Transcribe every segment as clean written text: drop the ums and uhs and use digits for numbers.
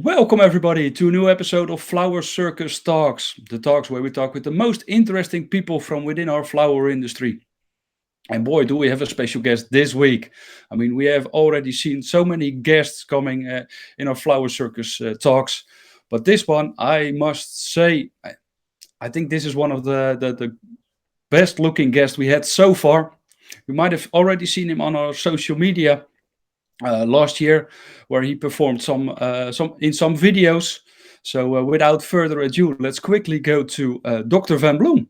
Welcome everybody to a new episode of Flower Circus Talks, the talks where we talk with the most interesting people from within our flower industry. And boy, do we have a special guest this week. I mean, we have already seen so many guests coming in our Flower Circus talks, but this one, I must say, I think this is one of the best looking guests we had so far. You might have already seen him on our social media last year, where he performed some videos. So without further ado, let's quickly go to Dr. Van Bloem.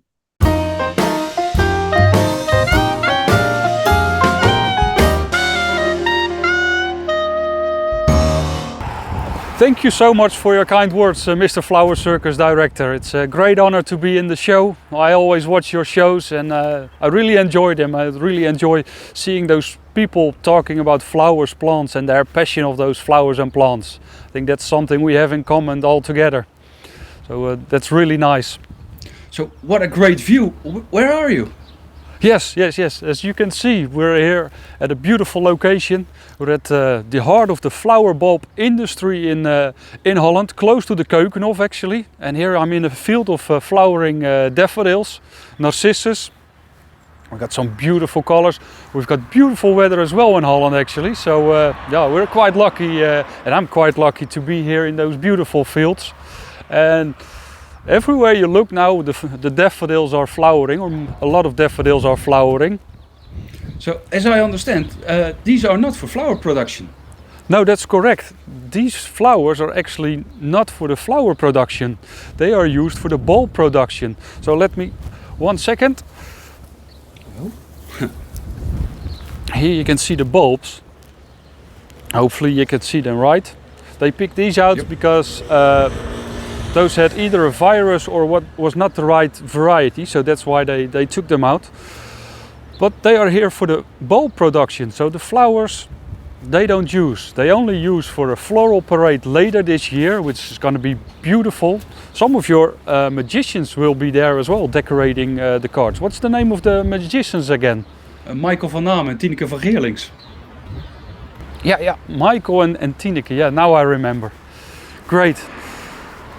Thank you so much for your kind words, Mr. Flower Circus Director. It's a great honor to be in the show. I always watch your shows and I really enjoy them. I really enjoy seeing those people talking about flowers, plants and their passion of those flowers and plants. I think that's something we have in common all together. So that's really nice. So what a great view. Where are you? Yes. As you can see, we're here at a beautiful location. We're at the heart of the flower bulb industry in Holland, close to the Keukenhof actually. And here I'm in a field of flowering daffodils, Narcissus. We've got some beautiful colors. We've got beautiful weather as well in Holland actually. So yeah, we're quite lucky and I'm quite lucky to be here in those beautiful fields. And everywhere you look now, the daffodils are flowering, or a lot of daffodils are flowering. So, as I understand, these are not for flower production. No, that's correct. These flowers are actually not for the flower production. They are used for the bulb production. So let me, 1 second. Here you can see the bulbs. Hopefully you can see them right. They picked these out because those had either a virus or what was not the right variety, so that's why they took them out. But they are here for the bulb production, so the flowers they don't use. They only use for a floral parade later this year, which is going to be beautiful. Some of your magicians will be there as well, decorating the cards. What's the name of the magicians again? Michael van Naam and Tineke van Geerlings. Yeah, Michael and Tineke, yeah, now I remember. Great.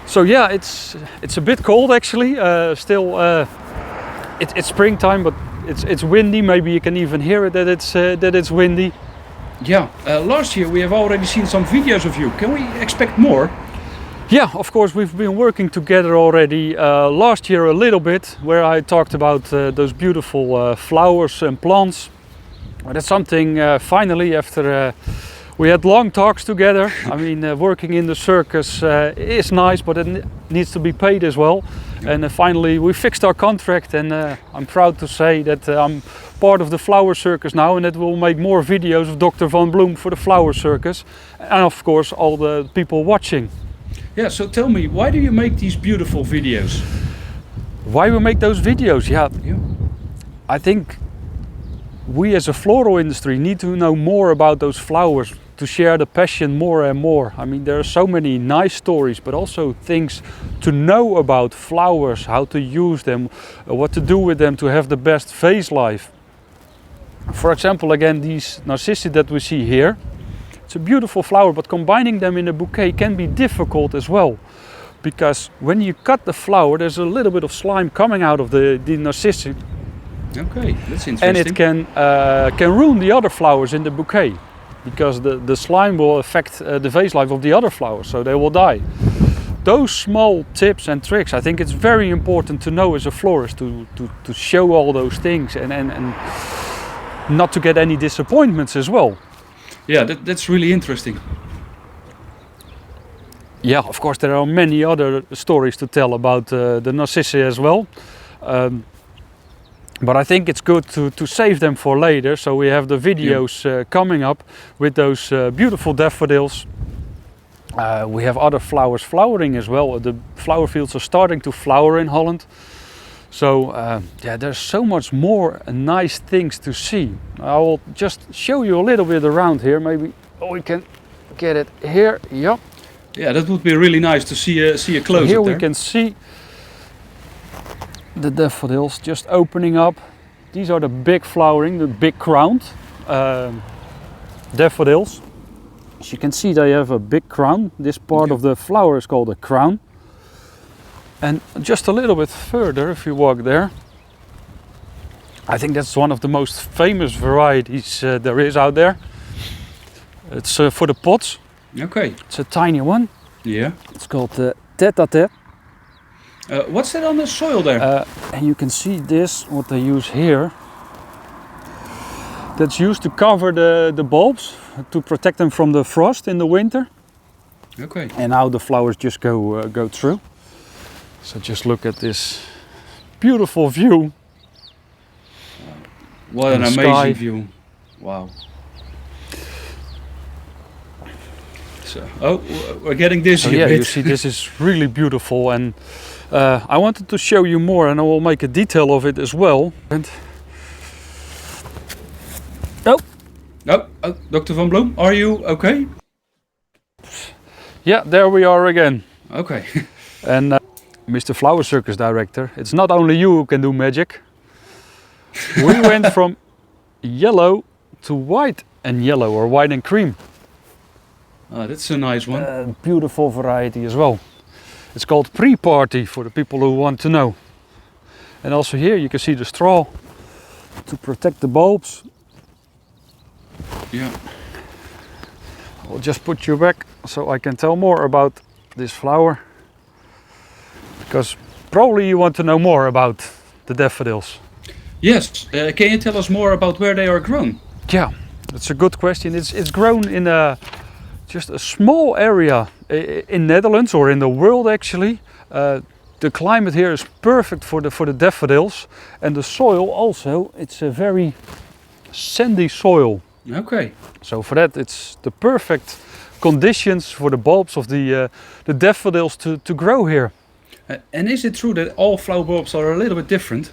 So yeah, it's a bit cold actually. Still, it's springtime, but it's windy. Maybe you can even hear it that it's windy. Yeah. Last year we have already seen some videos of you. Can we expect more? Yeah, of course we've been working together already. Last year a little bit, where I talked about those beautiful flowers and plants. But that's something finally after. We had long talks together. I mean, working in the circus is nice, but it needs to be paid as well. And finally, we fixed our contract, and I'm proud to say that I'm part of the Flower Circus now, and that we'll make more videos of Dr. Van Bloem for the Flower Circus, and of course, all the people watching. Yeah. So tell me, why do you make these beautiful videos? Why we make those videos? Yeah. I think we as a floral industry need to know more about those flowers, to share the passion more and more. I mean, there are so many nice stories, but also things to know about flowers, how to use them, what to do with them to have the best vase life. For example, again, these narcissi that we see here. It's a beautiful flower, but combining them in a bouquet can be difficult as well. Because when you cut the flower, there's a little bit of slime coming out of the narcissi. Okay, that's interesting. And it can ruin the other flowers in the bouquet, because the slime will affect the vase life of the other flowers, so they will die. Those small tips and tricks, I think it's very important to know as a florist, to show all those things and not to get any disappointments as well. Yeah, that's really interesting. Yeah, of course there are many other stories to tell about the narcissi as well. But I think it's good to save them for later, so we have the videos coming up with those beautiful daffodils. We have other flowers flowering as well. The flower fields are starting to flower in Holland. So yeah, there's so much more nice things to see. I will just show you a little bit around here. Maybe we can get it here. Yeah. Yeah, that would be really nice to see a close-up there. Here we can see the daffodils just opening up. These are the big flowering, the big crowned daffodils. As you can see, they have a big crown. This part of the flower is called a crown. And just a little bit further, if you walk there, I think that's one of the most famous varieties there is out there. It's for the pots. Okay. It's a tiny one. Yeah. It's called tête-à-tête. What's that on the soil there? And you can see this, what they use here. That's used to cover the bulbs, to protect them from the frost in the winter. Okay. And now the flowers just go through. So just look at this beautiful view. What an amazing view. Wow. So, we're getting dizzy a bit. You see, this is really beautiful, and I wanted to show you more, and I will make a detail of it as well. And Dr. Van Bloem, are you okay? Yeah, there we are again. Okay. And Mr. Flower Circus director, it's not only you who can do magic. We went from yellow to white and yellow, or white and cream. Oh, that's a nice one. Beautiful variety as well. It's called pre-party for the people who want to know. And also here you can see the straw to protect the bulbs. Yeah. I'll just put you back so I can tell more about this flower. Because probably you want to know more about the daffodils. Yes. Can you tell us more about where they are grown? Yeah, that's a good question. It's grown in just a small area in Netherlands, or in the world actually. The climate here is perfect for the daffodils, and the soil also. It's a very sandy soil. Okay. So for that, it's the perfect conditions for the bulbs of the daffodils to grow here. And is it true that all flower bulbs are a little bit different?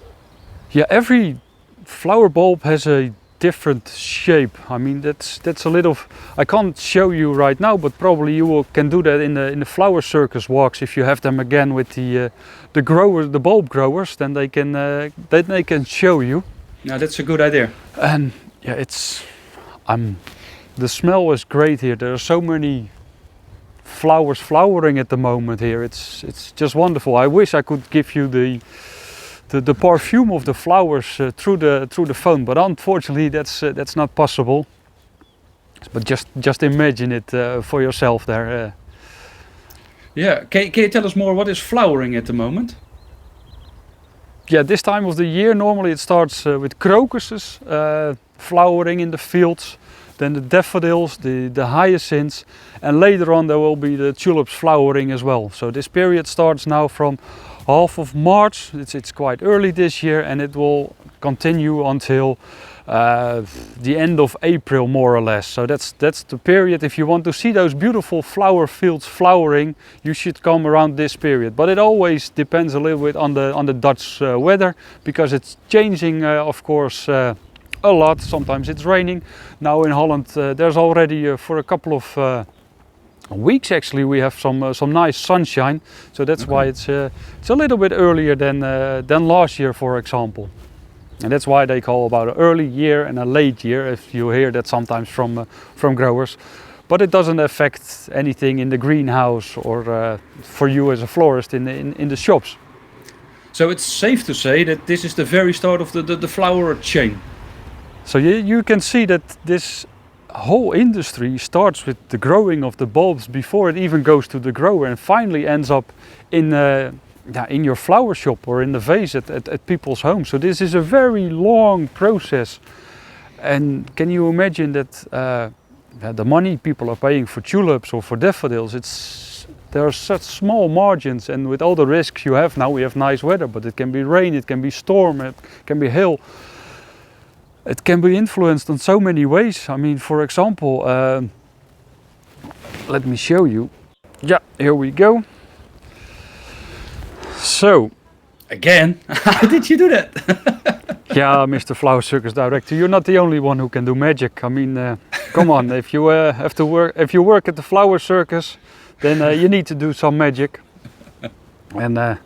Yeah, every flower bulb has a different shape. I mean, that's a little. I can't show you right now, but probably you can do that in the Flower Circus walks if you have them again with the growers, the bulb growers. Then they can show you. Now that's a good idea. And yeah, the smell is great here. There are so many flowers flowering at the moment here. It's just wonderful. I wish I could give you the perfume of the flowers through the phone, but unfortunately that's not possible. But just imagine it for yourself there. Yeah, can you tell us more? What is flowering at the moment? Yeah, this time of the year normally it starts with crocuses flowering in the fields, then the daffodils, the hyacinths, and later on there will be the tulips flowering as well. So this period starts now from half of March. It's quite early this year, and it will continue until the end of April, more or less. So that's the period. If you want to see those beautiful flower fields flowering, you should come around this period. But it always depends a little bit on the Dutch weather, because it's changing, of course, a lot. Sometimes it's raining. Now in Holland, there's already for a couple of weeks actually we have some nice sunshine, so that's why it's a little bit earlier than last year, for example. And that's why they call about an early year and a late year, if you hear that sometimes from growers. But it doesn't affect anything in the greenhouse or for you as a florist in the shops. So it's safe to say that this is the very start of the flower chain. So you can see that this whole industry starts with the growing of the bulbs before it even goes to the grower, and finally ends up in your flower shop or in the vase at people's homes. So this is a very long process. And can you imagine that the money people are paying for tulips or for daffodils, there are such small margins, and with all the risks you have now, we have nice weather, but it can be rain, it can be storm, it can be hail. It can be influenced in so many ways. I mean, for example, let me show you. Yeah, here we go. So, again, how did you do that? Yeah, Mr. Flower Circus director, you're not the only one who can do magic. I mean, come on, if you work at the Flower Circus, then you need to do some magic. And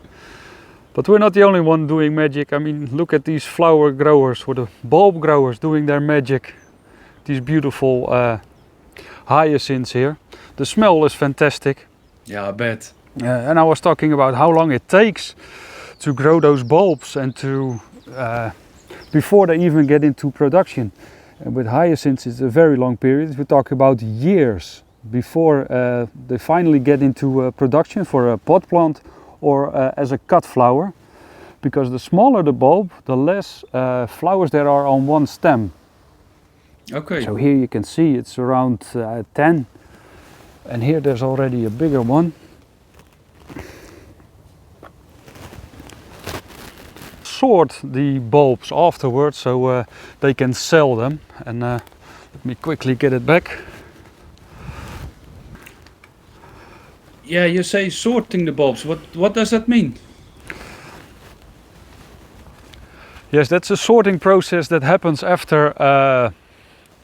but we're not the only one doing magic. I mean, look at these flower growers or the bulb growers doing their magic. These beautiful hyacinths here. The smell is fantastic. Yeah, I bet. And I was talking about how long it takes to grow those bulbs and to before they even get into production. And with hyacinths it's a very long period. We talk about years before they finally get into production for a pot plant or as a cut flower. Because the smaller the bulb, the less flowers there are on one stem. Okay. So here you can see it's around 10, and here there's already a bigger one. Sort the bulbs afterwards so they can sell them. And let me quickly get it back. Yeah, you say sorting the bulbs. What does that mean? Yes, that's a sorting process that happens after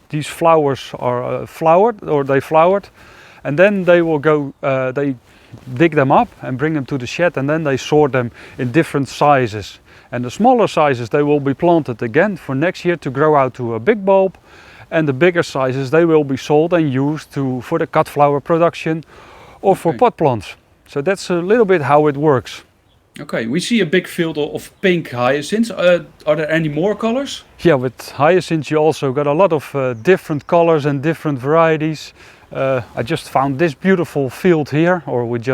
these flowers are flowered, or they flowered, and then they will go, they dig them up and bring them to the shed, and then they sort them in different sizes. And the smaller sizes, they will be planted again for next year to grow out to a big bulb, and the bigger sizes, they will be sold and used for the cut flower production or for pot plants. So that's a little bit how it works. Okay, we see a big field of pink hyacinths. Are there any more colors? Yeah, with hyacinths you also got a lot of different colors and different varieties. I just found this beautiful field here, or with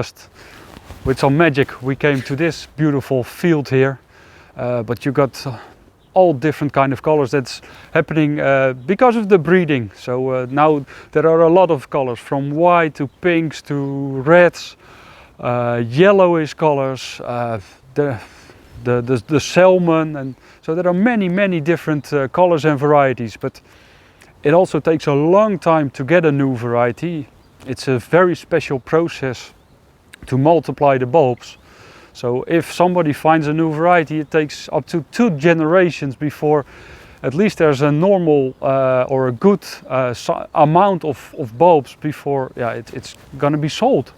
some magic we came to this beautiful field here. But you got all different kind of colors. That's happening because of the breeding. So now there are a lot of colors, from white to pinks to reds. Yellowish colors, the salmon, and so there are many different colors and varieties, but it also takes a long time to get a new variety. It's a very special process to multiply the bulbs. So if somebody finds a new variety, it takes up to 2 generations before at least there's a normal or a good amount of bulbs before it's going to be sold.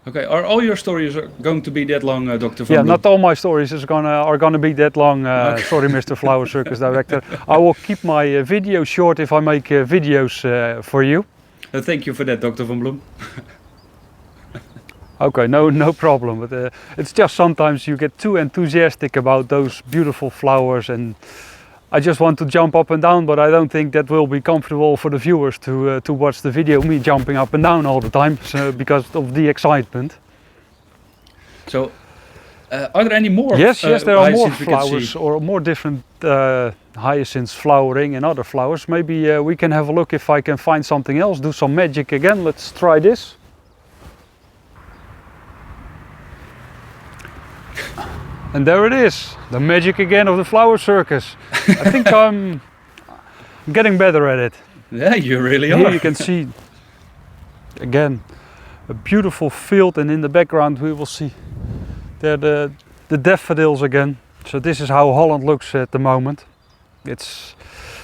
Okay, are all your stories going to be that long, Dr. Van Yeah, Bloem? not all my stories are gonna be that long. Okay. Sorry, Mr. Flower Circus Director. I will keep my videos short if I make videos for you. Thank you for that, Dr. Van Bloem. Okay, no problem. But it's just sometimes you get too enthusiastic about those beautiful flowers, and I just want to jump up and down, but I don't think that will be comfortable for the viewers to watch the video, me jumping up and down all the time, because of the excitement. So, are there any more? Yes, there are more hyacinths we can flowers see? or more different hyacinths flowering and other flowers. Maybe we can have a look if I can find something else, do some magic again. Let's try this. And there it is, the magic again of the Flower Circus. I think I'm getting better at it. Yeah, you really are. Here you can see, again, a beautiful field, and in the background we will see there the daffodils again. So this is how Holland looks at the moment. It's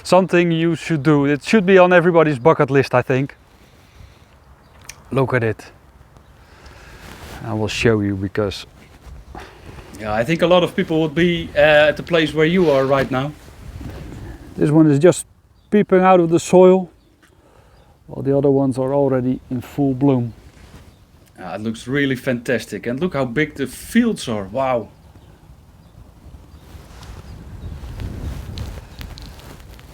something you should do. It should be on everybody's bucket list, I think. Look at it. I will show you, because Yeah, I think a lot of people would be at the place where you are right now. this one is just peeping out of the soil, while the other ones are already in full bloom. It looks really fantastic, and look how big the fields are. Wow.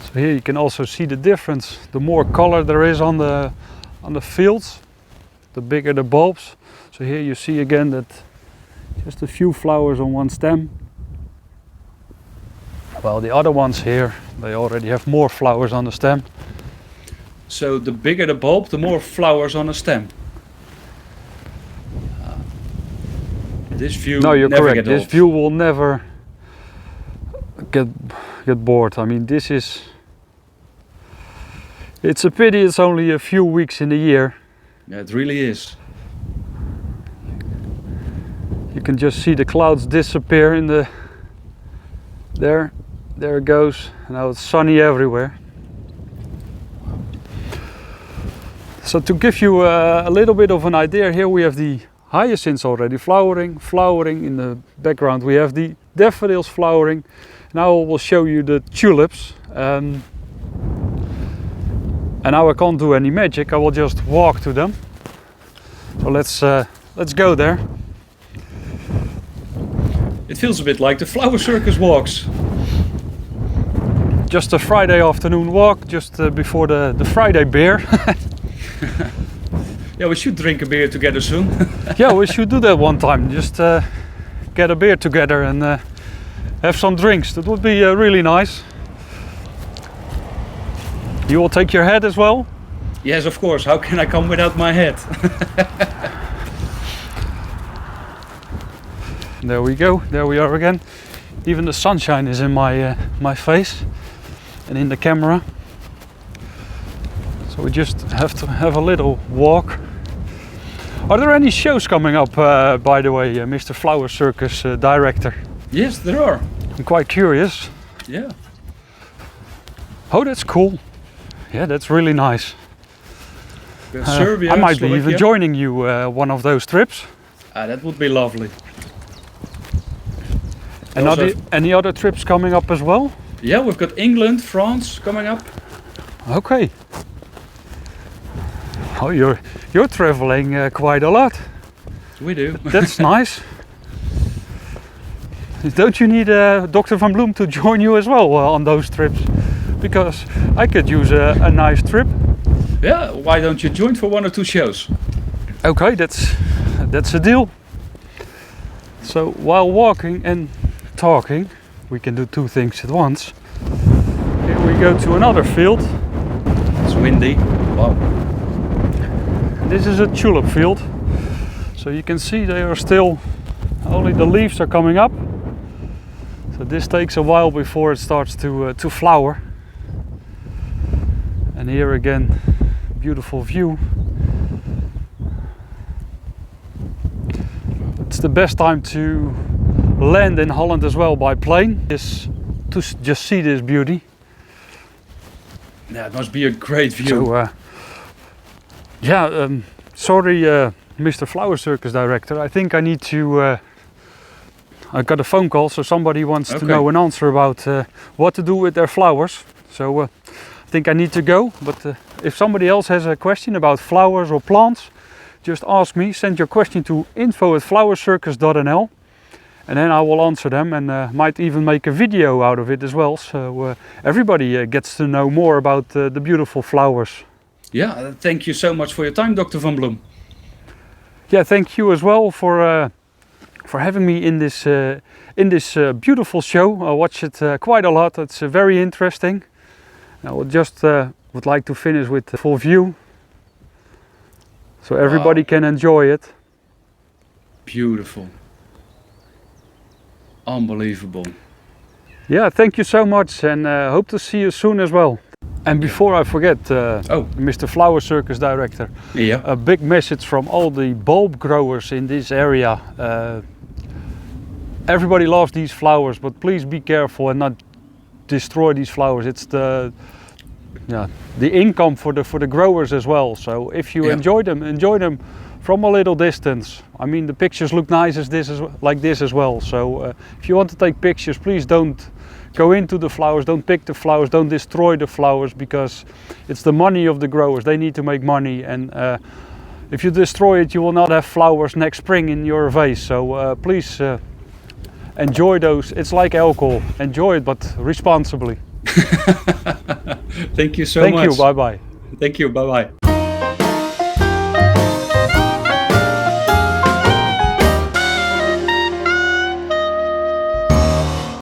So here you can also see the difference. The more color there is on the fields, the bigger the bulbs. So here you see again that just a few flowers on one stem. While the other ones here, they already have more flowers on the stem. So the bigger the bulb, the more flowers on a stem. This view No, you're never correct. get This old. view will never get bored. I mean, it's a pity it's only a few weeks in the year. Yeah, it really is. You can just see the clouds disappear in the there it goes. Now it's sunny everywhere. So to give you a little bit of an idea, here we have the hyacinths already flowering in the background. We have the daffodils flowering. Now I will show you the tulips. And And now I can't do any magic, I will just walk to them. So let's go there. It feels a bit like the Flower Circus walks. Just a Friday afternoon walk, just before the Friday beer. Yeah, we should drink a beer together soon. Yeah, we should do that one time. Just get a beer together and have some drinks. That would be really nice. You will take your hat as well? Yes, of course. How can I come without my hat? There we go. There we are again. Even the sunshine is in my face and in the camera. So we just have to have a little walk. Are there any shows coming up, by the way, Mr. Flower Circus director? Yes, there are. I'm quite curious. Yeah. Oh, that's cool. Yeah, that's really nice. Serbia, I might be Slovakia. even joining you one of those trips. That would be lovely. And Also- any other trips coming up as well? Yeah, we've got England, France coming up. Okay. Oh, you're traveling quite a lot. We do. That's nice. Don't you need Dr. Van Bloem to join you as well on those trips? Because I could use a nice trip. Yeah, why don't you join for 1 or 2 shows? Okay, that's a deal. So while walking and talking, we can do 2 things at once. Here we go to another field. It's windy. Wow. This is a tulip field. So you can see they are still, only the leaves are coming up. So this takes a while before it starts to flower. And here again, beautiful view. It's the best time to land in Holland as well by plane, is to just see this beauty. Yeah, it must be a great view. So, sorry, Mr. Flower Circus director. I think I need to. I got a phone call, so somebody wants to know an answer about what to do with their flowers. So I think I need to go. But if somebody else has a question about flowers or plants, just ask me. Send your question to info@flowercircus.nl, and then I will answer them, and might even make a video out of it as well. So everybody gets to know more about the beautiful flowers. Yeah, thank you so much for your time, Dr. Van Bloem. Yeah, thank you as well for having me in this beautiful show. I watch it quite a lot. It's very interesting. I would just would like to finish with the full view, so everybody can enjoy it. Beautiful. Unbelievable. Yeah, thank you so much, and hope to see you soon as well. And before I forget, Mr. Flower Circus director, Yeah. a big message from all the bulb growers in this area. Everybody loves these flowers, but please be careful and not destroy these flowers. It's the income for the growers as well. So if you enjoy them from a little distance. I mean, the pictures look nice like this as well. So if you want to take pictures, please don't go into the flowers, don't pick the flowers, don't destroy the flowers, because it's the money of the growers. They need to make money, and if you destroy it, you will not have flowers next spring in your vase. So please enjoy those. It's like alcohol. Enjoy it, but responsibly. Thank you so much. Thank you. Bye bye. Thank you. Bye bye.